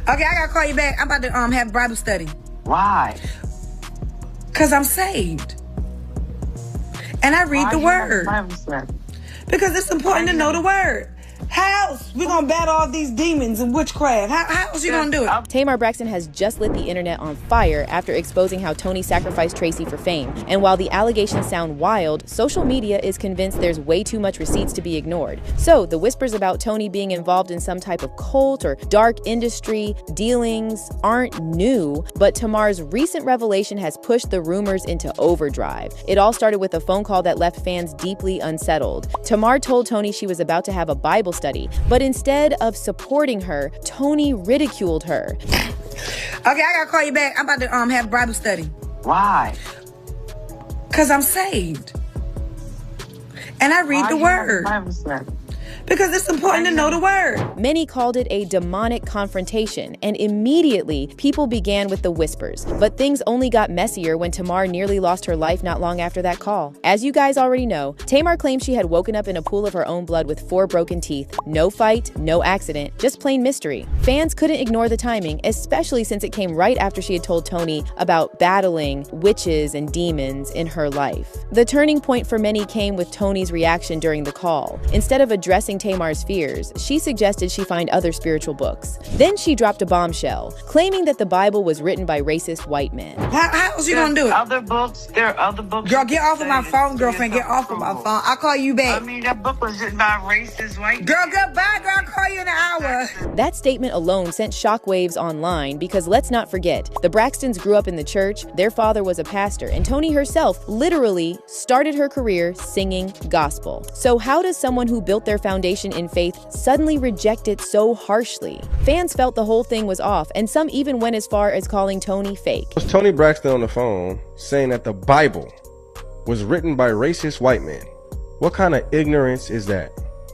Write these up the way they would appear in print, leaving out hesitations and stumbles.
Okay, I gotta call you back. I'm about to have Bible study. Why? Cause I'm saved. And I read the word. Because it's important to know the word. How else we gonna battle all these demons and witchcraft? How else you gonna do it? Tamar Braxton has just lit the internet on fire after exposing how Toni sacrificed Traci for fame. And while the allegations sound wild, social media is convinced there's way too much receipts to be ignored. So the whispers about Toni being involved in some type of cult or dark industry dealings aren't new, but Tamar's recent revelation has pushed the rumors into overdrive. It all started with a phone call that left fans deeply unsettled. Tamar told Toni she was about to have a Bible study, but instead of supporting her, Toni ridiculed her. Okay, I gotta call you back. I'm about to have Bible study. Why? Cause I'm saved. And I read the word. Because it's important to know the word. Many called it a demonic confrontation, and immediately people began with the whispers. But things only got messier when Tamar nearly lost her life not long after that call. As you guys already know, Tamar claimed she had woken up in a pool of her own blood with 4 broken teeth. No fight, no accident, just plain mystery. Fans couldn't ignore the timing, especially since it came right after she had told Toni about battling witches and demons in her life. The turning point for many came with Toni's reaction during the call. Instead of addressing Tamar's fears, she suggested she find other spiritual books. Then she dropped a bombshell, claiming that the Bible was written by racist white men. How else you gonna do it? There are other books. Girl, get off of my phone, girlfriend. Get off of my phone. I'll call you back. I mean, that book was written by racist white men. Girl, goodbye, girl. I'll call you in an hour. That statement alone sent shockwaves online because let's not forget, the Braxtons grew up in the church, their father was a pastor, and Toni herself literally started her career singing gospel. So how does someone who built their foundation in faith suddenly reject it so harshly? Fans felt the whole thing was off, and some even went as far as calling Toni fake. Was Toni Braxton on the phone saying that the Bible was written by racist white men? What kind of ignorance is that?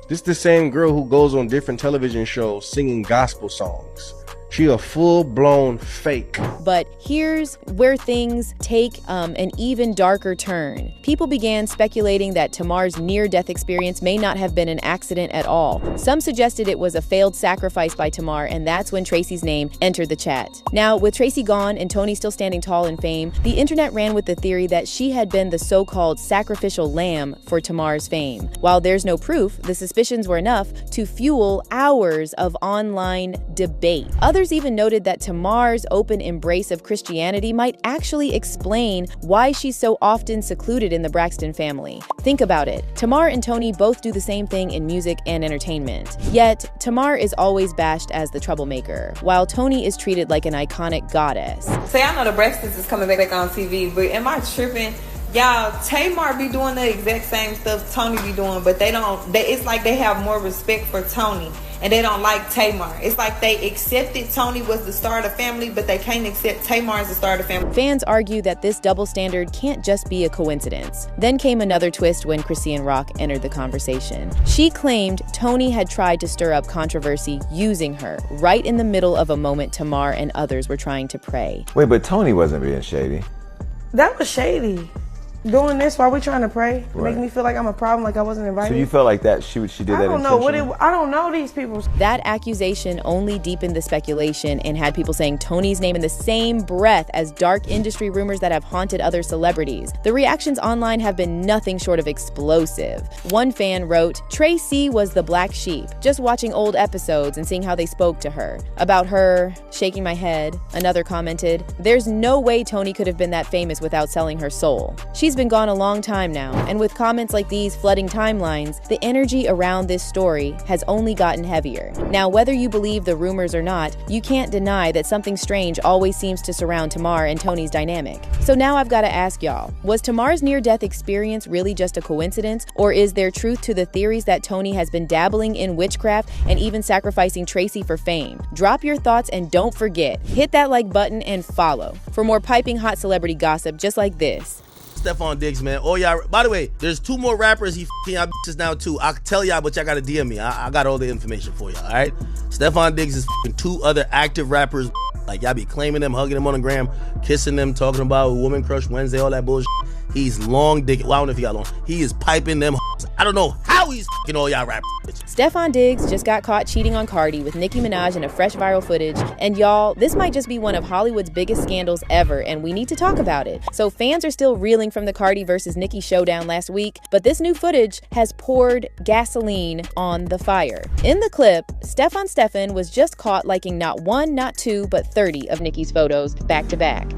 This is the same girl who goes on different television shows singing gospel songs. She a full-blown fake. But here's where things take an even darker turn. People began speculating that Tamar's near-death experience may not have been an accident at all. Some suggested it was a failed sacrifice by Tamar, and that's when Traci's name entered the chat. Now, with Traci gone and Toni still standing tall in fame, the internet ran with the theory that she had been the so-called sacrificial lamb for Tamar's fame. While there's no proof, the suspicions were enough to fuel hours of online debate. Others even noted that Tamar's open embrace of Christianity might actually explain why she's so often secluded in the Braxton family. Think about it. Tamar and Toni both do the same thing in music and entertainment. Yet, Tamar is always bashed as the troublemaker, while Toni is treated like an iconic goddess. Say, I know the Braxtons is coming back on TV, but am I tripping? Y'all, Tamar be doing the exact same stuff Toni be doing, but it's like they have more respect for Toni and they don't like Tamar. It's like they accepted Toni was the star of the family, but they can't accept Tamar as the star of the family. Fans argue that this double standard can't just be a coincidence. Then came another twist when Chrisean Rock entered the conversation. She claimed Toni had tried to stir up controversy using her, right in the middle of a moment Tamar and others were trying to pray. Wait, but Toni wasn't being shady. That was shady. Doing this while we trying to pray, right. Make me feel like I'm a problem, like I wasn't invited. So you felt like that she did that intentionally? I don't know these people. That accusation only deepened the speculation and had people saying Toni's name in the same breath as dark industry rumors that have haunted other celebrities. The reactions online have been nothing short of explosive. One fan wrote, "Traci was the black sheep, just watching old episodes and seeing how they spoke to her. About her, shaking my head." Another commented, "There's no way Toni could have been that famous without selling her soul. She's been gone a long time now," and with comments like these flooding timelines, the energy around this story has only gotten heavier. Now, whether you believe the rumors or not, you can't deny that something strange always seems to surround Tamar and Toni's dynamic. So now I've got to ask y'all, was Tamar's near-death experience really just a coincidence, or is there truth to the theories that Toni has been dabbling in witchcraft and even sacrificing Traci for fame? Drop your thoughts and don't forget, hit that like button and follow for more piping hot celebrity gossip just like this. Stefon Diggs, man. Oh, y'all. By the way, there's 2 more rappers he f***ing y'all bitches now, too. I'll tell y'all, but y'all gotta DM me. I got all the information for y'all, all right? Stefon Diggs is f***ing 2 other active rappers. Like, y'all be claiming them, hugging them on the gram, kissing them, talking about Woman Crush Wednesday, all that bullshit. He's long dick. Well, I don't know if he got long. He is piping them. I don't know how know he's fucking all y'all rap bitches. Stefon Diggs just got caught cheating on Cardi with Nicki Minaj in a fresh viral footage. And y'all, this might just be one of Hollywood's biggest scandals ever, and we need to talk about it. So fans are still reeling from the Cardi versus Nicki showdown last week, but this new footage has poured gasoline on the fire. In the clip, Stefon was just caught liking not one, not two, but 30 of Nicki's photos back to back.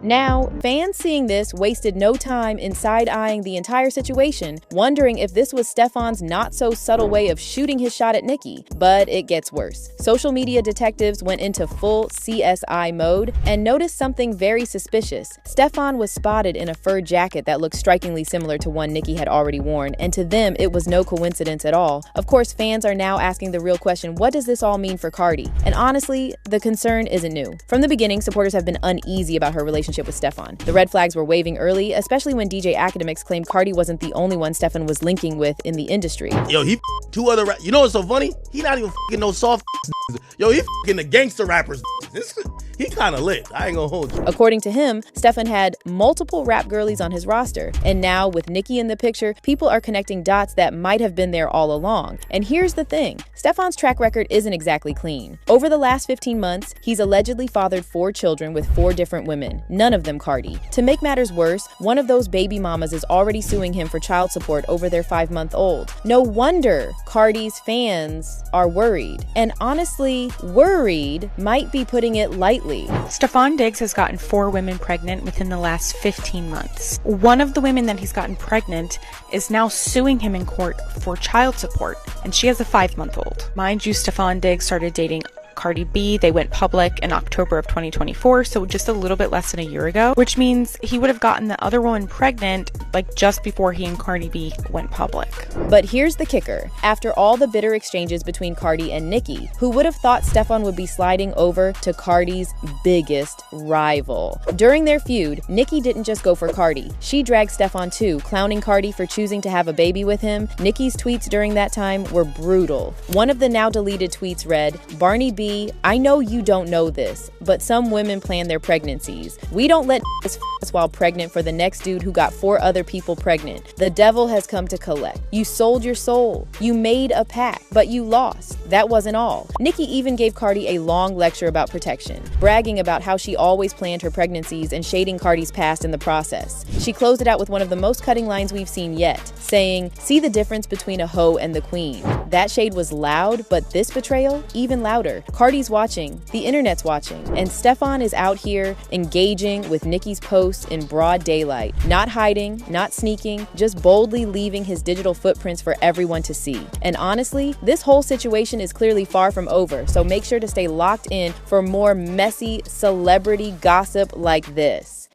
Now, fans seeing this wasted no time in side-eyeing the entire situation, wondering if this was Stefon's not-so-subtle way of shooting his shot at Nicki. But it gets worse. Social media detectives went into full CSI mode and noticed something very suspicious. Stefon was spotted in a fur jacket that looked strikingly similar to one Nicki had already worn, and to them, it was no coincidence at all. Of course, fans are now asking the real question, what does this all mean for Cardi? And honestly, the concern isn't new. From the beginning, supporters have been uneasy about her relationship with Stefon. The red flags were waving early, especially when DJ Academics claimed Cardi wasn't the only one Stefon was linking with in the industry. Yo, he two other you know what's so funny? He not even no soft Yo, he the gangster rappers. He kind of lit. I ain't gonna hold you. According to him, Stefon had multiple rap girlies on his roster. And now, with Nicki in the picture, people are connecting dots that might have been there all along. And here's the thing. Stefon's track record isn't exactly clean. Over the last 15 months, he's allegedly fathered 4 children with 4 different women, none of them Cardi. To make matters worse, one of those baby mamas is already suing him for child support over their 5-month-old. No wonder Cardi's fans are worried. And honestly, worried might be putting it lightly. Stefon Diggs has gotten 4 women pregnant within the last 15 months. One of the women that he's gotten pregnant is now suing him in court for child support, and she has a 5-month-old. Mind you, Stefon Diggs started dating Cardi B. They went public in October of 2024, so just a little bit less than a year ago, which means he would have gotten the other woman pregnant like just before he and Cardi B went public. But here's the kicker. After all the bitter exchanges between Cardi and Nicki, who would have thought Stefon would be sliding over to Cardi's biggest rival? During their feud, Nicki didn't just go for Cardi. She dragged Stefon too, clowning Cardi for choosing to have a baby with him. Nicki's tweets during that time were brutal. One of the now deleted tweets read, "Barney B, I know you don't know this, but some women plan their pregnancies. We don't let us while pregnant for the next dude who got 4 other people pregnant. The devil has come to collect. You sold your soul. You made a pact, but you lost. That wasn't all." Nicki even gave Cardi a long lecture about protection, bragging about how she always planned her pregnancies and shading Cardi's past in the process. She closed it out with one of the most cutting lines we've seen yet, saying, "See the difference between a hoe and the queen." That shade was loud, but this betrayal, even louder. Cardi's watching, the internet's watching, and Stefon is out here engaging with Nicki's posts in broad daylight, not hiding, not sneaking, just boldly leaving his digital footprints for everyone to see. And honestly, this whole situation is clearly far from over, so make sure to stay locked in for more messy celebrity gossip like this.